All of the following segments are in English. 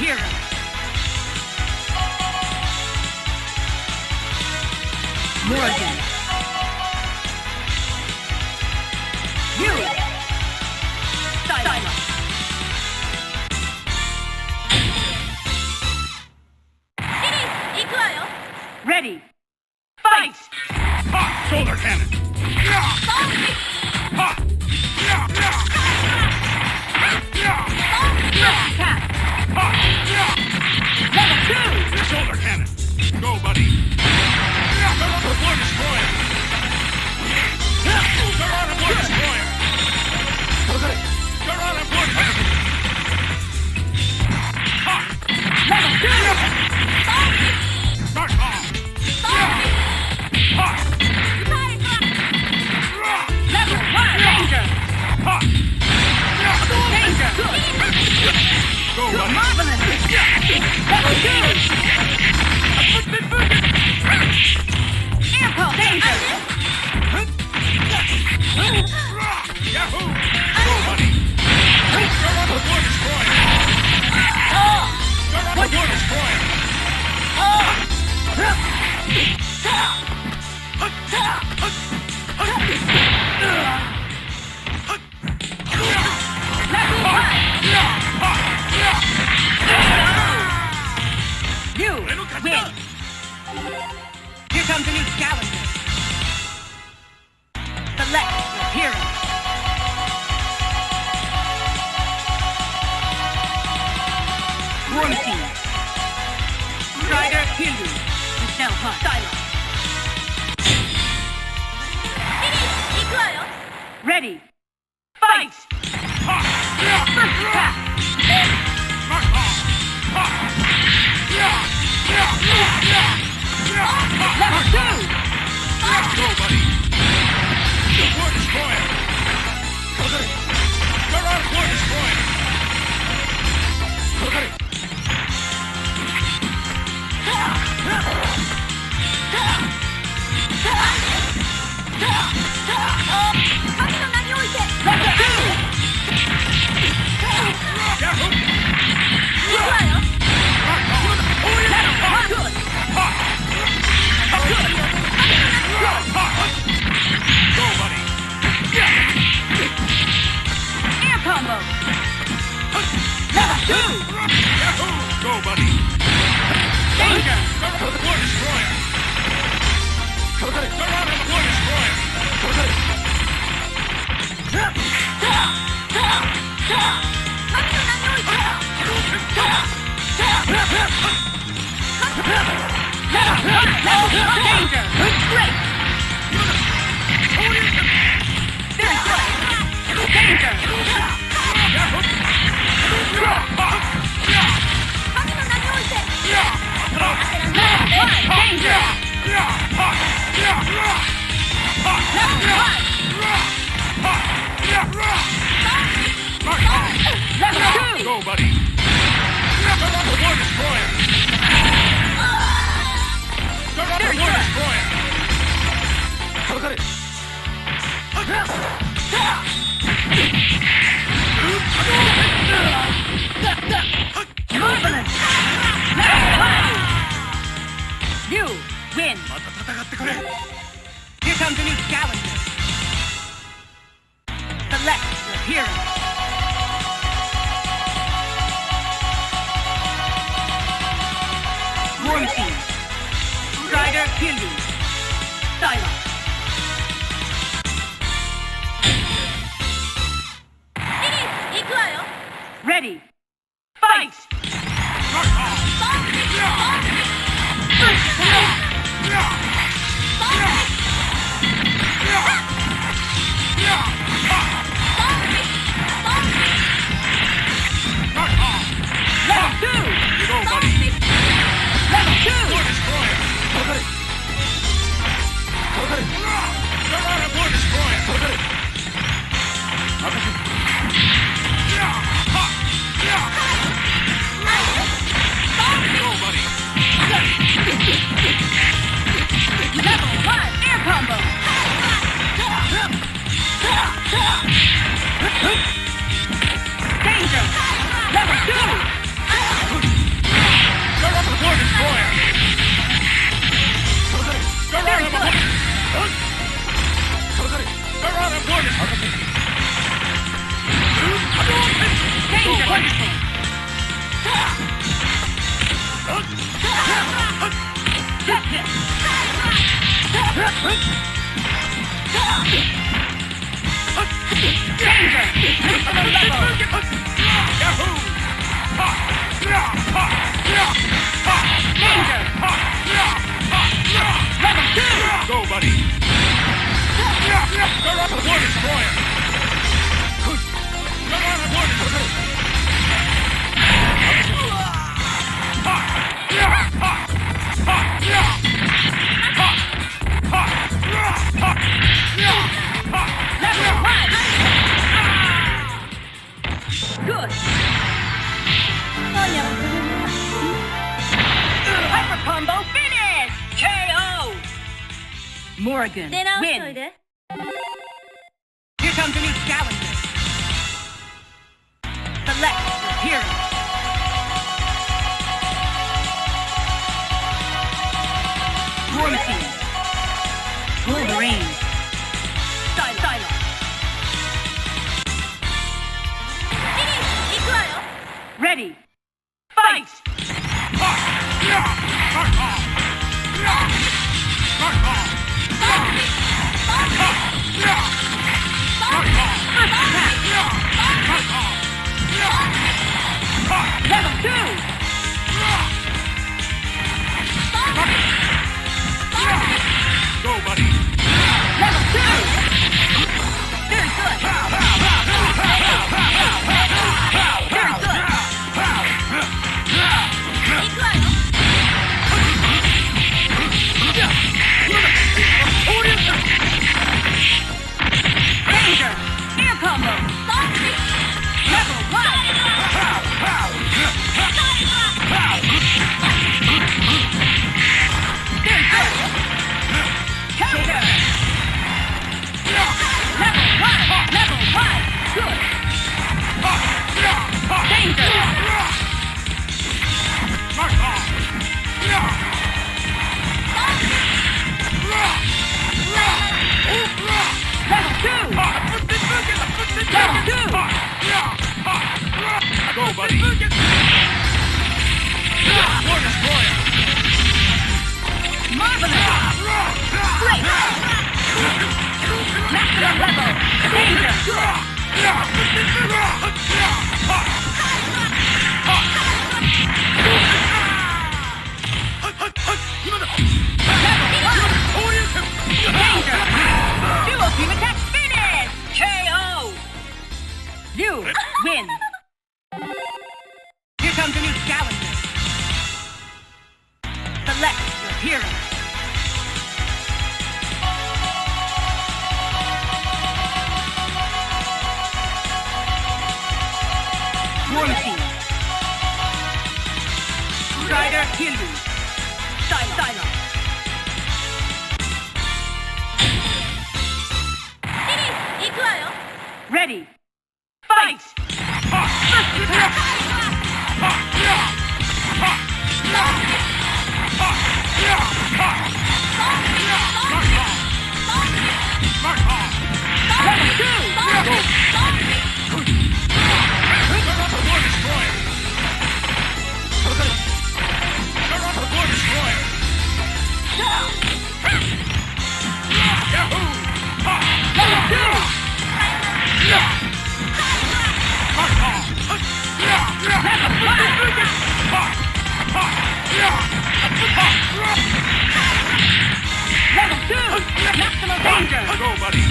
hero. Morgan. You. Silence. Ready. Fight. Ha! Shoulder cannon. Ha! Level 2. Shoulder cannon. Go, buddy. War destroyer. You're on a war destroyer. You're on a war destroyer. Ha! Level 2. Start off. Ha! Level 1. Danger. Ha! Danger. Go, buddy. Marvelous. Level 2. Air pulse. Danger. Yahoo! Go, buddy. You're on a war destroyer. You're on a war destroyer. You win. Here comes a new challenger. Select your hero. War Machine. Strider Hindu. Michelle Hunt. Silence. Ready. Fight. First attack. Level 2. Go, buddy. War destroyer. You're on war destroyer. Go, buddy. Air combo. Level 2. Yahoo! Go, buddy. Danger. War destroyer. You're on a war destroyer. Danger. Great. Very good. Danger. Danger. Level 2. Go, buddy. You're on a war destroyer. You're on a war destroyer. Marvelous. You win. Here comes a new challenger. Select your hero. War Machine. Strider Hindu. Silence. Ready. Fight. Level 2. Go, buddy. Level 2. War destroyer. You're on a war destroyer. Go, buddy. Level 1. Air combo. Morgan, 出直しとい win. で。 Here comes a new challenger. Select your hero. War Machine. Wolverine. Psylocke. ミニ、行くわよ。 Ready. Fight! Level 2! Go, buddy. Level 2! Very good! Very good! 行くわよ。 Danger! Air combo! Level 1! Very good! Counter! Level 1! Level 1! Good! Danger! Level 2! Level 2! Go, buddy. War Destroyer. Marvelous! Great! Maximum level! Danger! Level 1! Danger! Dual team attack finish! KO! You win! Here comes a new challenger. Select your hero. War Machine. Strider Hizo. Psylocke. ミニ、行くわよ。 Ready. Fight! First attack! Level 2! War Destroyer. War Destroyer. Yahoo! Level 2! Level 2! Maximum danger! Go, buddy.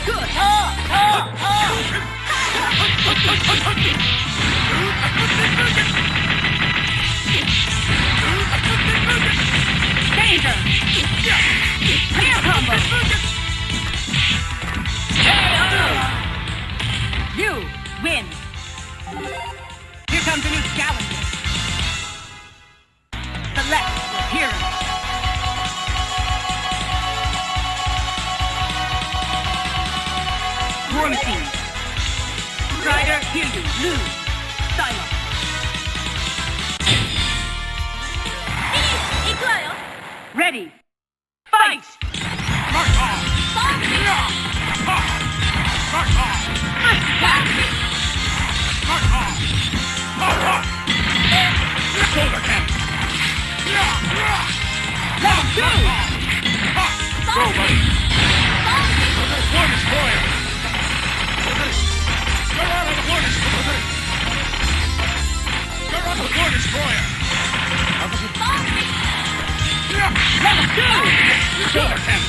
Good! Danger! Air combo! You win! Here comes a new challenger. Select your hero. War Machine. Strider Hizo. Lose. Psylocke. ミニ、行くわよ。 Ready. Fight! First attack! Shoulder cannon. Level 2! Go, buddy. War Destroyer. You're out of the War Destroyer. You're out of the War Destroyer. Level 2! Shoulder cannon.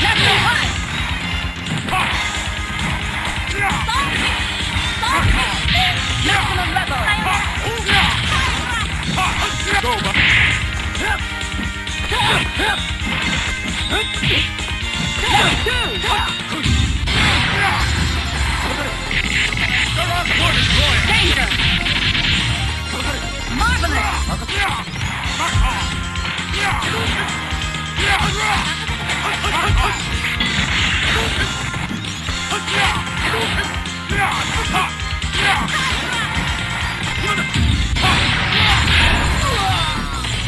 Level 1! Maximum level! Go, buddy. Level 2! out the War Destroyer! Danger! Marvelous!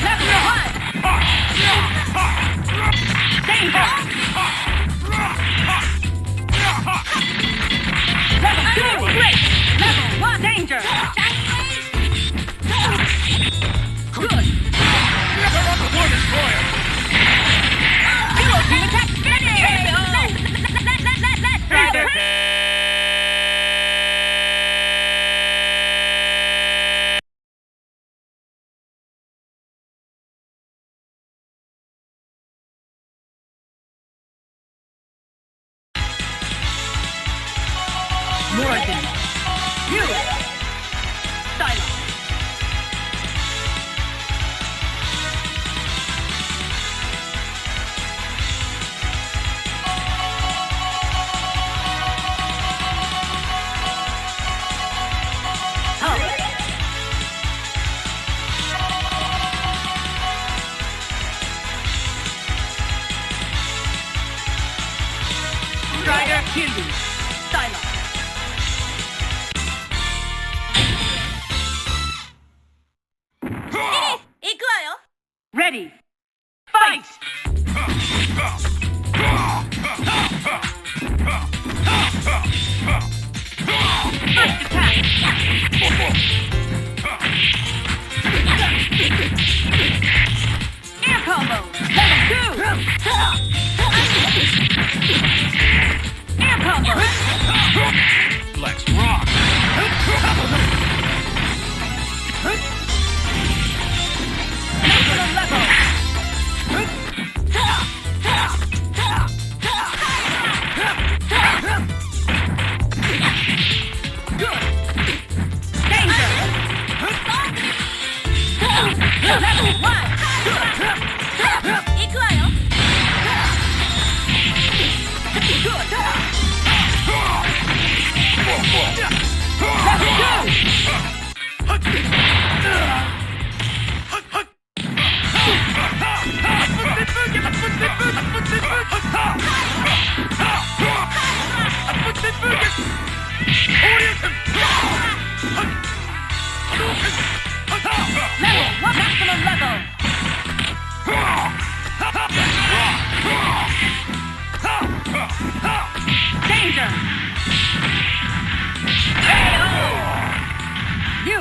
Level 1! Danger! Level 2! Great! Level 1! Danger! Good! They're on the War Destroyer! Hero team attack! Finish! Rider! Morgan! You! Silence! Rider Hildu! Silence! Ready! Fight! First attack! Air combo! Level 2! Air combo! Let's rock! Maximum level! Good! Danger! Level 1! Good! Level 1! Maximum level! Danger! You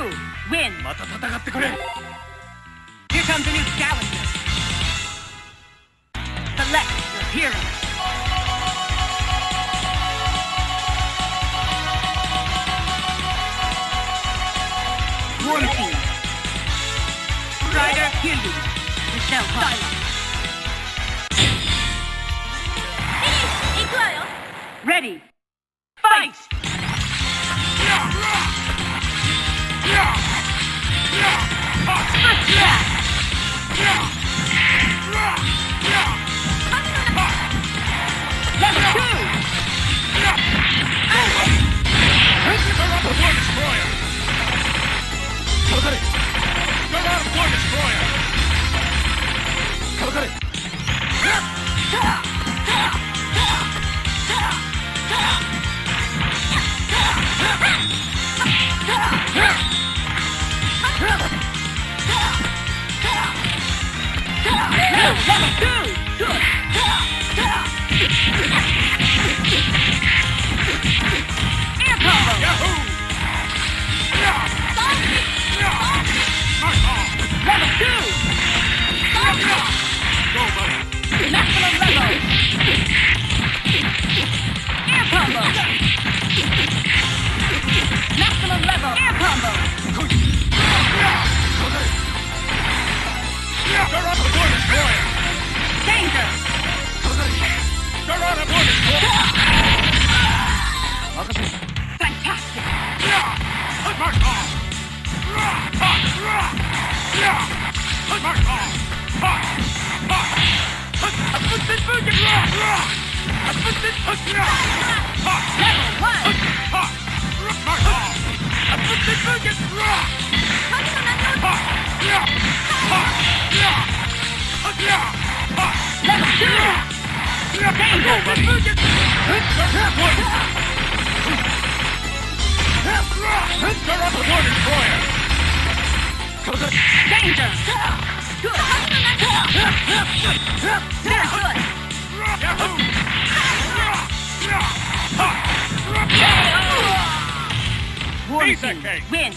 win! また戦ってくれ Here comes a new challenger. Select your hero. One team. Rider Hildu. Michelle Silence. Ready. Fight! First attack! Level 2! They're on the War Destroyer! They're on the War Destroyer! Level 2! Good! Air combo! Yahoo! Level 2! Go, buddy! Maximum level! Air combo! Maximum level! Air combo! They're on the War Destroyer! Go, buddy! You're up a War Destroyer! Danger! Good! Very good! Yahoo! War Piece of Machine, cake. win!